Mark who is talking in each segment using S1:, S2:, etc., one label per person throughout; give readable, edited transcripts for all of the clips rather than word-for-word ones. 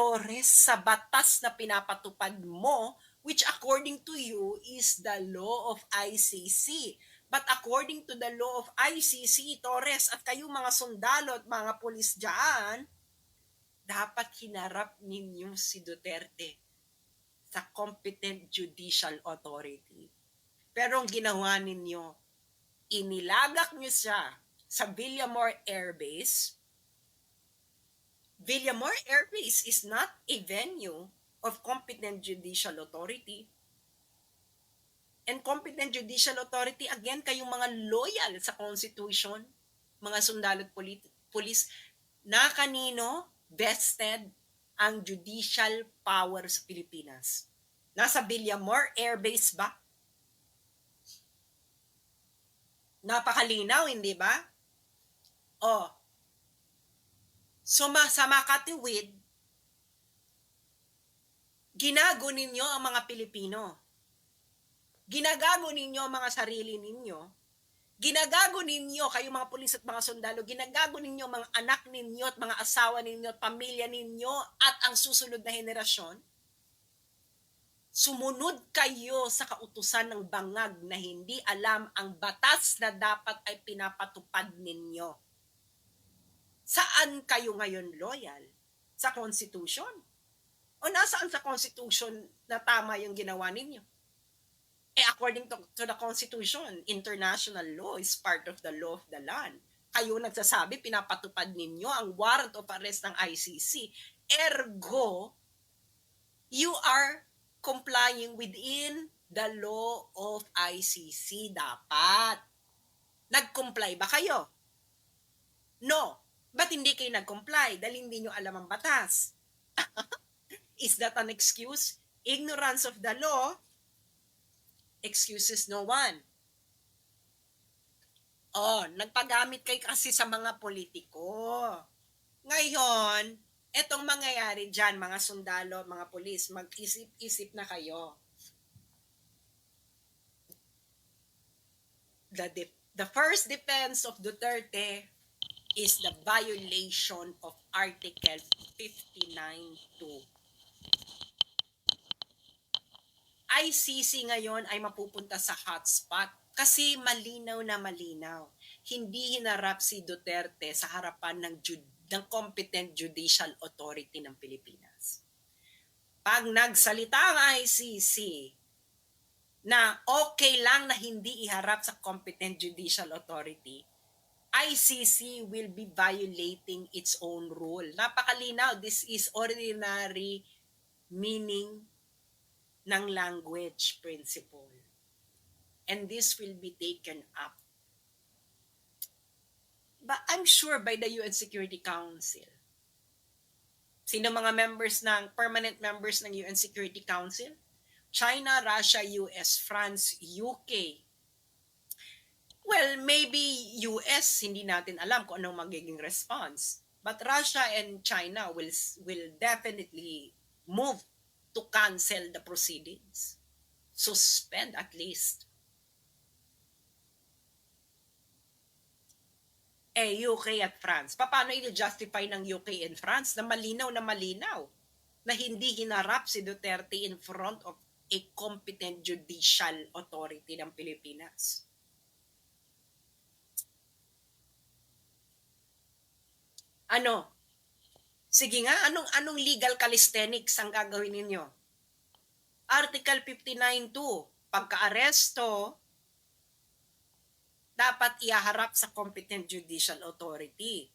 S1: Torres, sa batas na pinapatupad mo, which according to you is the law of ICC. But according to the law of ICC, Torres, at kayo mga sundalo at mga pulis dyan, dapat hinarap ninyo si Duterte sa competent judicial authority. Pero ang ginawa ninyo, inilagak nyo siya sa Villamor Air Base. Villamor Air Base is not a venue of competent judicial authority. And competent judicial authority, again, kayong mga loyal sa Constitution, mga sundalo at pulis, na kanino vested ang judicial power sa Pilipinas. Nasa Villamor Air Base ba? Napakalinaw, hindi ba? Oh. So, sa makatiwid, ginago ninyo ang mga Pilipino. Ginagago ninyo ang mga sarili ninyo. Ginagago ninyo, kayo mga pulis at mga sundalo, ginagago ninyo mga anak ninyo at mga asawa ninyo at pamilya ninyo at ang susunod na henerasyon. Sumunod kayo sa kautusan ng bangag na hindi alam ang batas na dapat ay pinapatupad ninyo. Saan kayo ngayon loyal? Sa Constitution? O nasaan sa Constitution na tama yung ginawa ninyo? According to the Constitution, international law is part of the law of the land. Kayo nagsasabi, pinapatupad ninyo ang warrant of arrest ng ICC. Ergo, you are complying within the law of ICC dapat. Nag-comply ba kayo? No. Ba't hindi kayo nag-comply? Dahil hindi nyo alam ang batas. Is that an excuse? Ignorance of the law excuses no one. Nagpagamit kayo kasi sa mga politiko. Ngayon, etong mangyayari dyan, mga sundalo, mga pulis, mag-isip-isip na kayo. The first defense of Duterte is the violation of Article 59.2. ICC ngayon ay mapupunta sa hotspot kasi malinaw na malinaw. Hindi hinarap si Duterte sa harapan ng competent judicial authority ng Pilipinas. Pag nagsalita ang ICC na okay lang na hindi iharap sa competent judicial authority, ICC will be violating its own rule. Napakalinaw, this is ordinary meaning ng language principle. And this will be taken up. But I'm sure by the UN Security Council. Sino mga permanent members ng UN Security Council? China, Russia, US, France, UK. Well, maybe US, hindi natin alam kung anong magiging response. But Russia and China will definitely move to cancel the proceedings. Suspend at least. UK at France. Paano i-justify ng UK and France na malinaw na hindi hinarap si Duterte in front of a competent judicial authority ng Pilipinas? Sige nga, anong legal calisthenics ang gagawin ninyo? Article 59.2, pagka-aresto, dapat ihaharap sa competent judicial authority.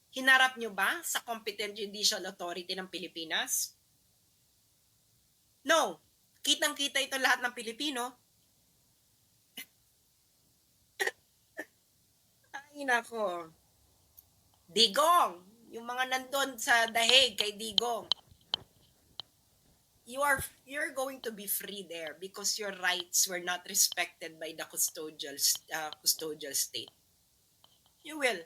S1: Hinarap nyo ba sa competent judicial authority ng Pilipinas? No. Kitang-kita ito lahat ng Pilipino. Ay, nako. Digong, yung mga nandun sa Daheg kay Digong, you're going to be free there because your rights were not respected by the custodial state. You will.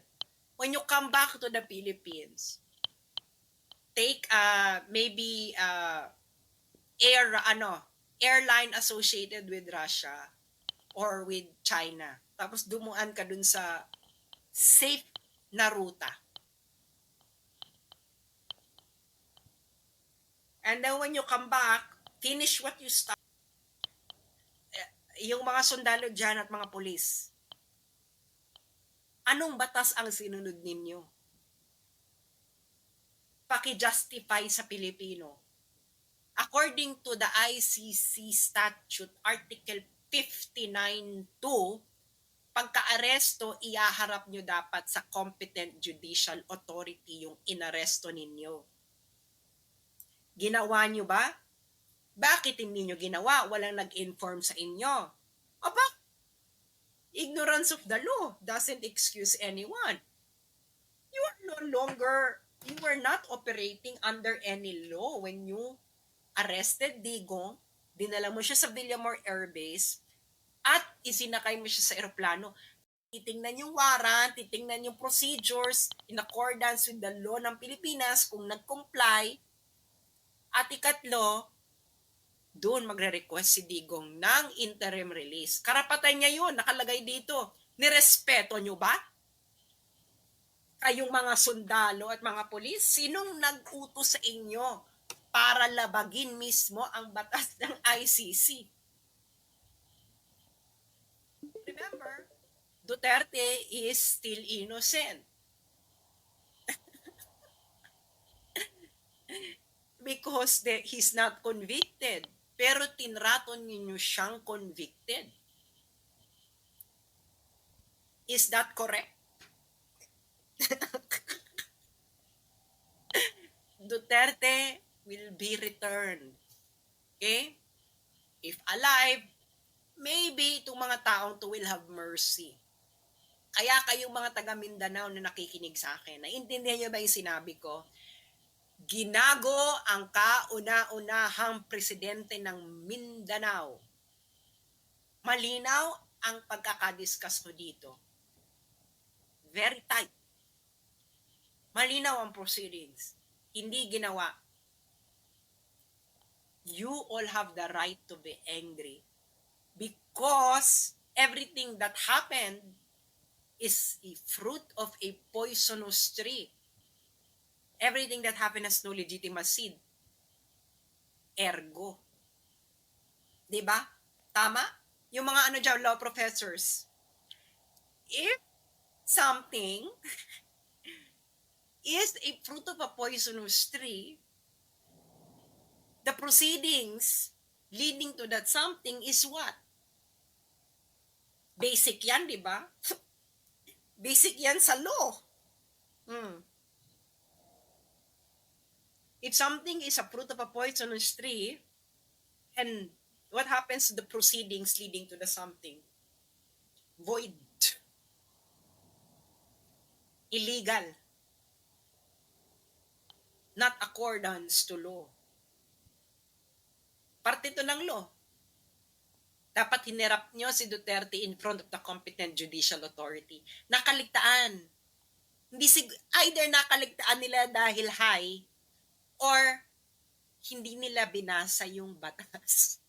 S1: When you come back to the Philippines, take maybe airline associated with Russia or with China. Tapos dumuan ka dun sa safe na ruta. And then when you come back, finish what you start. Yung mga sundalo dyan at mga pulis, anong batas ang sinunod ninyo? Paki-justify sa Pilipino. According to the ICC Statute, Article 59.2, pagka-aresto, iaharap nyo dapat sa competent judicial authority yung inaresto ninyo. Ginawa nyo ba? Bakit hindi nyo ginawa? Walang nag-inform sa inyo. Aba, ignorance of the law doesn't excuse anyone. You are not operating under any law when you arrested Digong, dinala mo siya sa Villamor Air Base, at isinakay mo siya sa eroplano. Titingnan yung warrant, titingnan yung procedures in accordance with the law ng Pilipinas kung nag-comply. At ikatlo, doon magre-request si Digong ng interim release. Karapatan niya yun, nakalagay dito. Nirespeto nyo ba? Kayong mga sundalo at mga pulis, sinong nag-utos sa inyo para labagin mismo ang batas ng ICC? Remember, Duterte is still innocent. Because he's not convicted. Pero tinraton ninyo siyang convicted. Is that correct? Duterte will be returned. Okay? If alive, maybe itong mga taong to will have mercy. Kaya kayong mga taga Mindanao na nakikinig sa akin, naiintindihan niyo ba yung sinabi ko? Ginago ang kauna-unahang presidente ng Mindanao. Malinaw ang pagkakadiscuss ko dito. Very tight. Malinaw ang proceedings. Hindi ginawa. You all have the right to be angry because everything that happened is a fruit of a poisonous tree. Everything that happened has no legitimacy. Ergo. Diba? Tama? Yung mga dyan, law professors. If something is a fruit of a poisonous tree, the proceedings leading to that something is what? Basic yan, di ba? Basic yan sa law. If something is a fruit of a poisonous tree, and what happens to the proceedings leading to the something? Void. Illegal. Not accordance to law. Parte ito ng law. Dapat hinirap nyo si Duterte in front of the competent judicial authority. Nakaligtaan. Either nakaligtaan nila dahil high or hindi nila binasa yung batas.